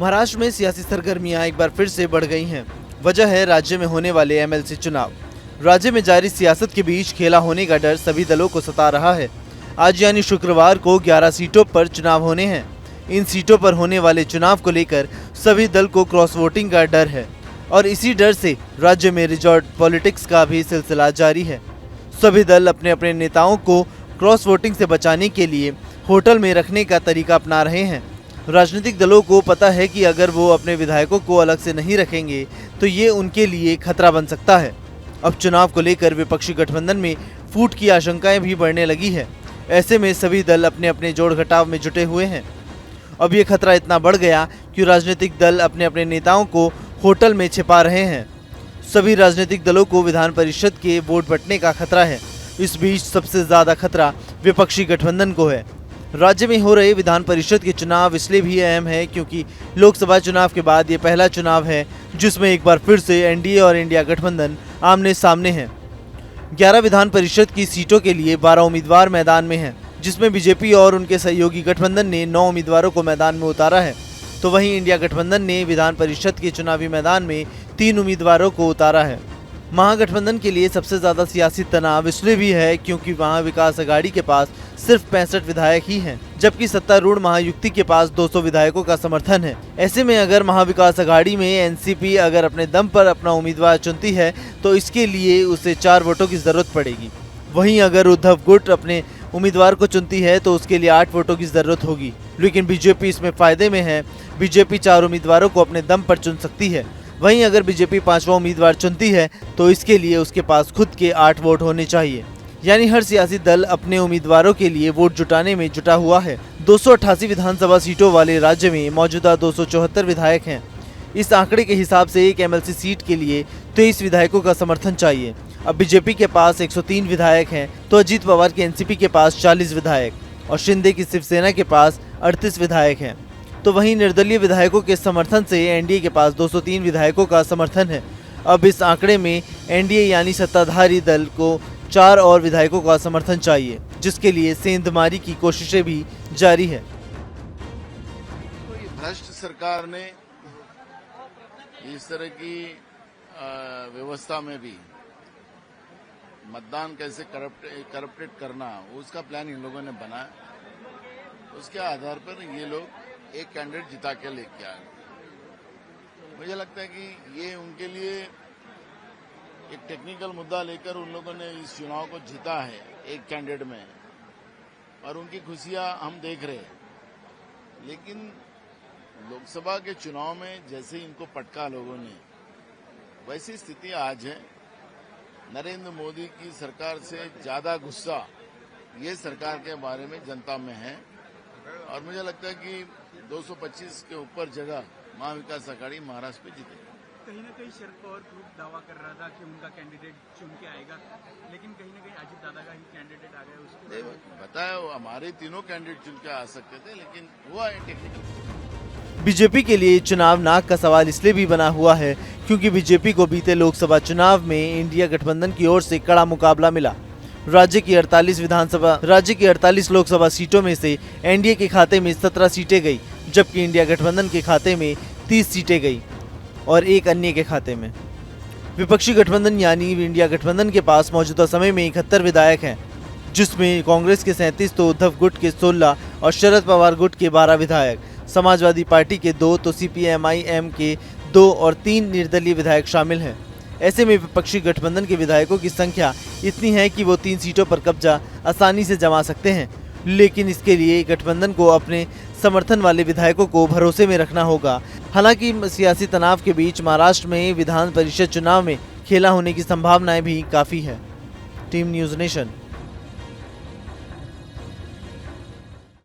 महाराष्ट्र में सियासी सरगर्मियां एक बार फिर से बढ़ गई हैं। वजह है राज्य में होने वाले एमएलसी चुनाव। राज्य में जारी सियासत के बीच खेला होने का डर सभी दलों को सता रहा है। आज यानी शुक्रवार को 11 सीटों पर चुनाव होने हैं। इन सीटों पर होने वाले चुनाव को लेकर सभी दल को क्रॉस वोटिंग का डर है और इसी डर से राज्य में रिजॉर्ट पॉलिटिक्स का भी सिलसिला जारी है। सभी दल अपने अपने नेताओं को क्रॉस वोटिंग से बचाने के लिए होटल में रखने का तरीका अपना रहे हैं। राजनीतिक दलों को पता है कि अगर वो अपने विधायकों को अलग से नहीं रखेंगे तो ये उनके लिए खतरा बन सकता है। अब चुनाव को लेकर विपक्षी गठबंधन में फूट की आशंकाएं भी बढ़ने लगी है। ऐसे में सभी दल अपने अपने जोड़ घटाव में जुटे हुए हैं। अब ये खतरा इतना बढ़ गया कि राजनीतिक दल अपने अपने नेताओं को होटल में छिपा रहे हैं। सभी राजनीतिक दलों को विधान परिषद के वोट बंटने का खतरा है। इस बीच सबसे ज्यादा खतरा विपक्षी गठबंधन को है। राज्य में हो रहे विधान परिषद के चुनाव इसलिए भी अहम है क्योंकि लोकसभा चुनाव के बाद ये पहला चुनाव है जिसमें एक बार फिर से एनडीए और इंडिया गठबंधन आमने सामने हैं। 11 विधान परिषद की सीटों के लिए 12 उम्मीदवार मैदान में हैं, जिसमें बीजेपी और उनके सहयोगी गठबंधन ने 9 उम्मीदवारों को मैदान में उतारा है, तो वहीं इंडिया गठबंधन ने विधान परिषद के चुनावी मैदान में 3 उम्मीदवारों को उतारा है। महागठबंधन के लिए सबसे ज्यादा सियासी तनाव इसलिए भी है क्योंकि वहां विकास अघाड़ी के पास सिर्फ 65 विधायक ही हैं, जबकि सत्तारूढ़ महायुति के पास 200 विधायकों का समर्थन है। ऐसे में अगर महाविकास अघाड़ी में एनसीपी अगर अपने दम पर अपना उम्मीदवार चुनती है तो इसके लिए उसे 4 वोटों की जरूरत पड़ेगी। वहीं अगर उद्धव गुट अपने उम्मीदवार को चुनती है तो उसके लिए 8 वोटों की जरूरत होगी। लेकिन बीजेपी इसमें फायदे में है। बीजेपी 4 उम्मीदवारों को अपने दम पर चुन सकती है। वहीं अगर बीजेपी 5वां उम्मीदवार चुनती है तो इसके लिए उसके पास खुद के 8 वोट होने चाहिए। यानी हर सियासी दल अपने उम्मीदवारों के लिए वोट जुटाने में जुटा हुआ है। 288 विधानसभा सीटों वाले राज्य में मौजूदा 274 विधायक हैं। इस आंकड़े के हिसाब से एक एमएलसी सीट के लिए 23 विधायकों का समर्थन चाहिए। अब बीजेपी के पास 103 विधायक हैं तो अजीत पवार की एनसीपी के पास 40 विधायक और शिंदे की शिवसेना के पास 38 विधायक हैं। तो वहीं निर्दलीय विधायकों के समर्थन से एनडीए के पास 203 विधायकों का समर्थन है। अब इस आंकड़े में एनडीए यानी सत्ताधारी दल को 4 और विधायकों का समर्थन चाहिए, जिसके लिए सेंधमारी की कोशिशें भी जारी है। तो ये भ्रष्ट सरकार ने इस तरह की व्यवस्था में भी मतदान कैसे करप्टेड करना, उसका प्लान इन लोगों ने बनाया। उसके आधार पर ये लोग एक कैंडिडेट जिता के लेके आए। मुझे लगता है कि ये उनके लिए एक टेक्निकल मुद्दा लेकर उन लोगों ने इस चुनाव को जीता है एक कैंडिडेट में, और उनकी खुशियां हम देख रहे हैं। लेकिन लोकसभा के चुनाव में जैसे इनको पटका लोगों ने, वैसी स्थिति आज है। नरेंद्र मोदी की सरकार से ज्यादा गुस्सा ये सरकार के बारे में जनता में है, और मुझे लगता है कि 225 के ऊपर जगह महाविकास अघाड़ी महाराष्ट्र में जीतेगी। कहीं ना कहीं शरद पवार ग्रुप दावा कर रहा था कि उनका कैंडिडेट चुन के आएगा, लेकिन कहीं ना कहीं अजीत दादा का ही कैंडिडेट आ गया। उसको बताया हमारे तीनों कैंडिडेट चुन के आ सकते थे, लेकिन हुआ है टेक्निकल। बीजेपी के लिए चुनाव नाक का सवाल इसलिए भी बना हुआ है क्योंकि बीजेपी को बीते लोकसभा चुनाव में इंडिया गठबंधन की ओर से कड़ा मुकाबला मिला। राज्य की 48 लोकसभा सीटों में से एनडीए के खाते में 17 सीटें गई, जबकि इंडिया गठबंधन के खाते में 30 सीटें गई और एक अन्य के खाते में। विपक्षी गठबंधन यानी इंडिया गठबंधन के पास मौजूदा समय में 71 विधायक हैं, जिसमें कांग्रेस के 37 तो उद्धव गुट के 16 और शरद पवार गुट के 12 विधायक, समाजवादी पार्टी के 2 तो सीपीएम के 2 और 3 निर्दलीय विधायक शामिल हैं। ऐसे में विपक्षी गठबंधन के विधायकों की संख्या इतनी है कि वो 3 सीटों पर कब्जा आसानी से जमा सकते हैं। लेकिन इसके लिए गठबंधन को अपने समर्थन वाले विधायकों को भरोसे में रखना होगा। हालांकि सियासी तनाव के बीच महाराष्ट्र में विधान परिषद चुनाव में खेला होने की संभावनाएं भी काफी है। Team news nation.